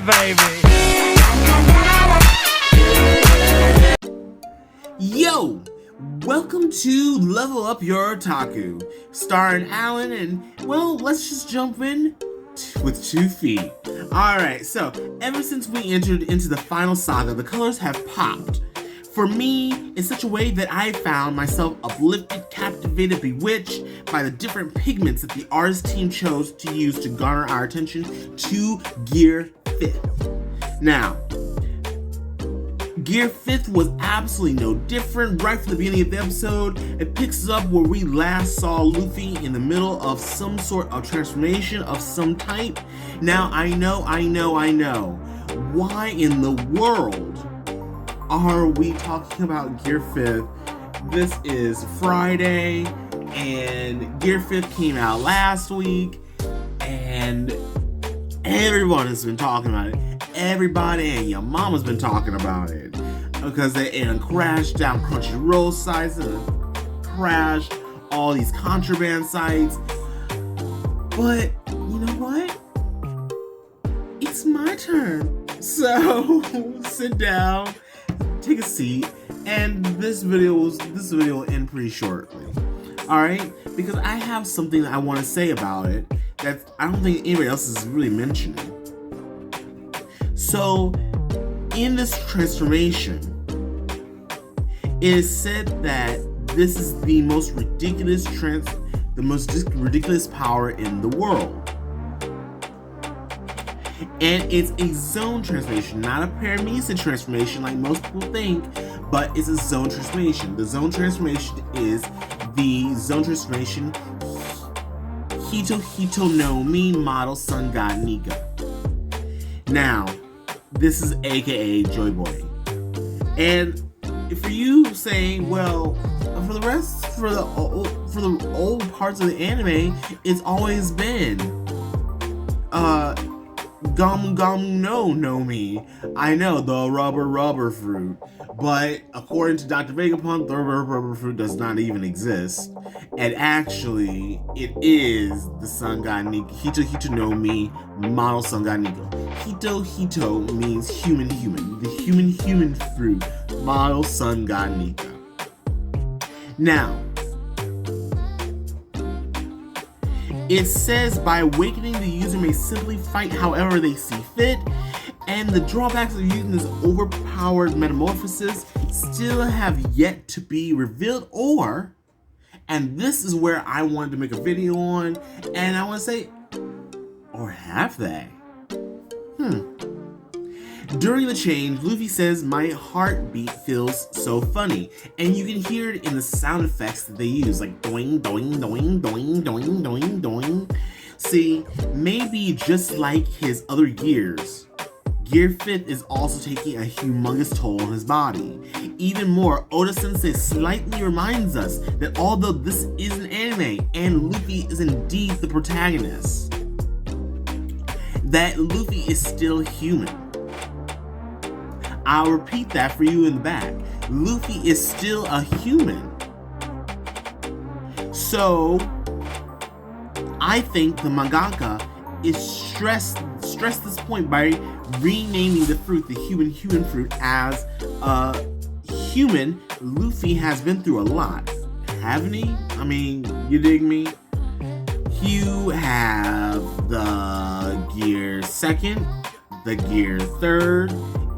baby. Yo! Welcome to Level Up Your Otaku, starring Alan, and, well, let's just jump in with 2 feet. Alright, so, ever since we entered into the final saga, the colors have popped. For me, in such a way that I found myself uplifted, captivated, bewitched by the different pigments that the artist team chose to use to garner our attention to Gear 5th. Now, Gear 5th was absolutely no different. Right from the beginning of the episode, it picks us up where we last saw Luffy in the middle of some sort of transformation of some type. Now, I know. Why in the world are we talking about Gear 5th? This is Friday, and Gear 5th came out last week, and everyone has been talking about it. Everybody and your mama's been talking about it because they crashed down Crunchyroll sites and crashed all these contraband sites. But you know what? It's my turn. So sit down, take a seat, and this video will end pretty shortly. Alright? Because I have something that I want to say about it that I don't think anybody else is really mentioning. So, in this transformation, it is said that this is the most ridiculous power in the world. And it's a zone transformation, not a paramecium transformation like most people think, but it's a zone transformation. The zone transformation is the zone transformation Hito no Mi model Sun God Nika. Now, this is aka Joy Boy. And for you saying, well, for the old parts of the anime, it's always been Gamu Gamu no Mi. I know, the rubber fruit. But according to Dr. Vegapunk, the rubber fruit does not even exist. And actually, it is the Sun God Nika. Hito no Mi model Sun God Nika. Hito means human. The human fruit model Sun God Nika. Now, it says by awakening, the user may simply fight however they see fit, and the drawbacks of using this overpowered metamorphosis still have yet to be revealed, and this is where I wanted to make a video on, and I want to say, or have they? During the change, Luffy says, "My heartbeat feels so funny," and you can hear it in the sound effects that they use, like doing, doing, doing, doing, doing, doing, doing. See, maybe just like his other gears, Gear 5th is also taking a humongous toll on his body. Even more, Oda-sensei slightly reminds us that although this is an anime and Luffy is indeed the protagonist, that Luffy is still human. I'll repeat that for you in the back. Luffy is still a human. So, I think the mangaka is stressed this point by renaming the fruit, the human fruit, as a human. Luffy has been through a lot, haven't he? I mean, you dig me? You have the Gear 2nd, the Gear 3rd.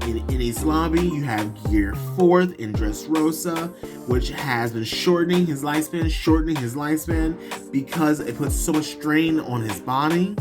In Enies Lobby, you have Gear 4th in Dressrosa, which has been shortening his lifespan because it puts so much strain on his body.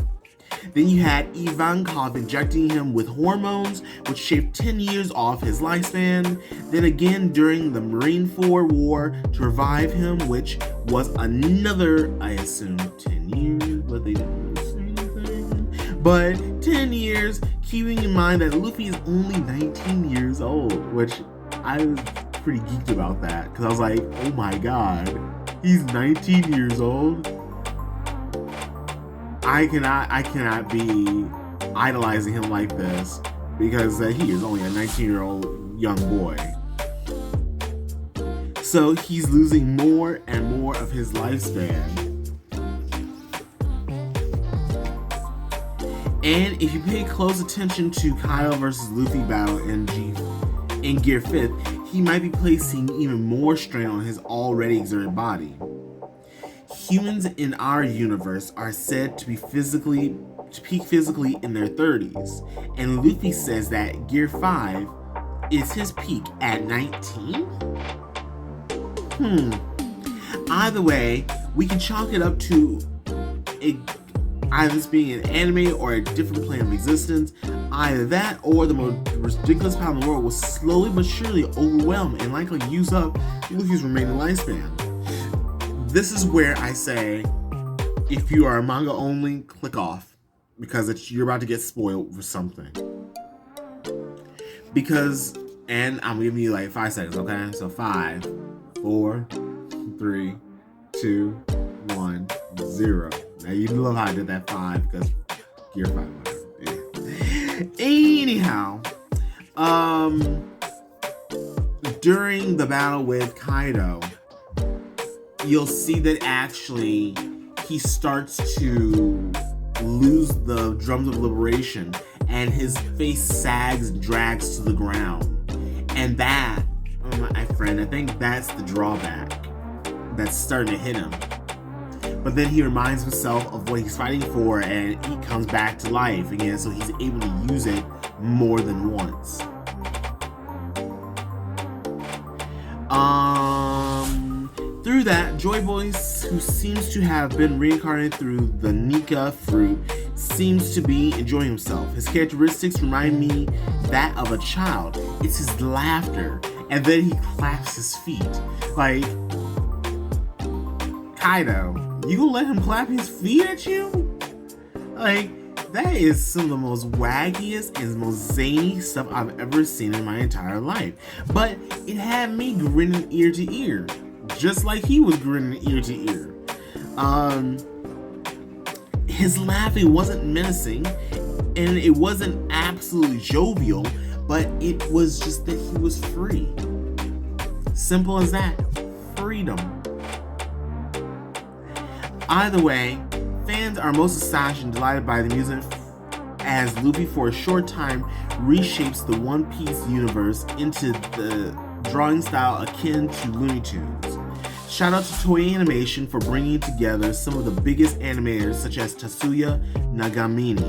Then you had Ivankov injecting him with hormones, which shaved 10 years off his lifespan. Then again during the Marineford War to revive him, which was another, I assume, 10 years, but they didn't really say anything. But 10 years, keeping in mind that Luffy is only 19 years old, which I was pretty geeked about that, because I was like, oh my god, he's 19 years old? I cannot be idolizing him like this, because he is only a 19-year-old young boy. So he's losing more and more of his lifespan. And if you pay close attention to Kaido versus Luffy battle in Gear 5th, he might be placing even more strain on his already exerted body. Humans in our universe are said to peak physically in their 30s, and Luffy says that Gear 5 is his peak at 19? Either way, we can chalk it up to either this being an anime or a different plane of existence. Either that or the most ridiculous power in the world will slowly but surely overwhelm and likely use up Luffy's remaining lifespan. This is where I say, if you are a manga only, click off, because you're about to get spoiled for something. And I'm giving you like 5 seconds, okay? So 5, 4, 3, 2, 1, 0. Now you love how I did that 5 because Gear 5, whatever. Yeah. Anyhow, during the battle with Kaido, you'll see that actually he starts to lose the drums of liberation and his face sags and drags to the ground. And that, my friend, I think that's the drawback that's starting to hit him. But then he reminds himself of what he's fighting for and he comes back to life again, so he's able to use it more than once. Through that, Joy Boy, who seems to have been reincarnated through the Nika fruit, seems to be enjoying himself. His characteristics remind me that of a child. It's his laughter, and then he claps his feet. Like, Kaido, you gonna let him clap his feet at you? Like, that is some of the most waggiest and most zany stuff I've ever seen in my entire life. But it had me grinning ear to ear, just like he was grinning ear to ear. His laughing wasn't menacing, and it wasn't absolutely jovial, but it was just that he was free. Simple as that. Freedom. Either way, fans are most astonished and delighted by the music as Luffy for a short time reshapes the One Piece universe into the drawing style akin to Looney Tunes. Shout out to Toei Animation for bringing together some of the biggest animators such as Tatsuya Nagamine,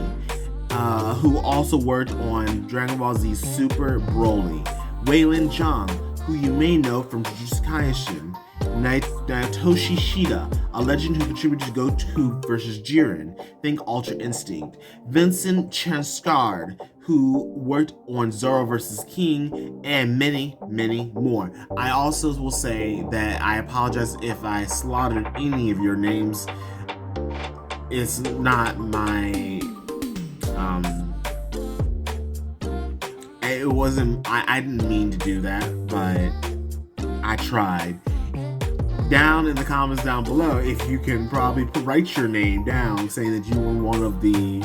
who also worked on Dragon Ball Z Super Broly, Waylon Zhang, who you may know from Jujutsu Kaisen, Naotoshi Shida, a legend who contributed to Goku vs. Jiren, think Ultra Instinct, Vincent Chanskard, who worked on Zoro vs. King, and many, many more. I also will say that I apologize if I slaughtered any of your names. It's not my, it wasn't, I didn't mean to do that, but I tried. Down in the comments down below, if you can probably write your name down saying that you were one of the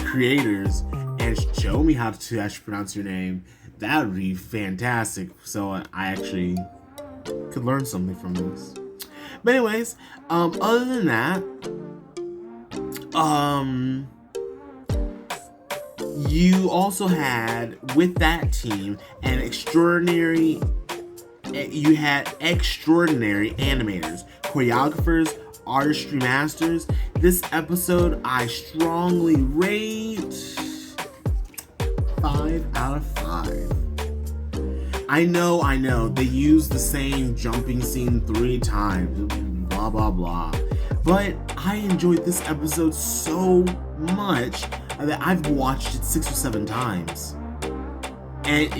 creators and show me how to actually pronounce your name, that would be fantastic, so I actually could learn something from this. But anyways, other than that, you also had with that team you had extraordinary animators, choreographers, artistry masters. This episode I strongly rate 5 out of 5. I know, they used the same jumping scene 3 times, blah blah blah. But I enjoyed this episode so much that I've watched it 6 or 7 times. And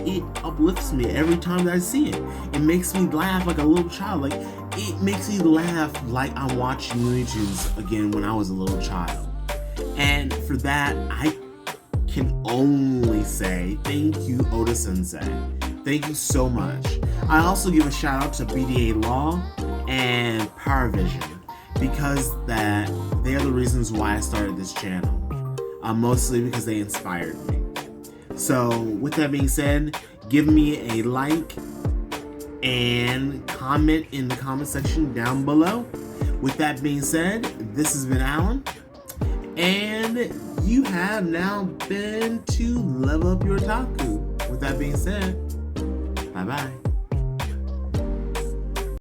it uplifts me every time that I see it. It makes me laugh like a little child. Like, it makes me laugh like I'm watching Looney Tunes again when I was a little child. And for that, I can only say thank you, Oda Sensei. Thank you so much. I also give a shout out to BDA Law and Power Vision, because they are the reasons why I started this channel. Mostly because they inspired me. So, with that being said, give me a like and comment in the comment section down below. With that being said, this has been Alan, And you have now been to Level Up Your Otaku. With that being said, bye bye.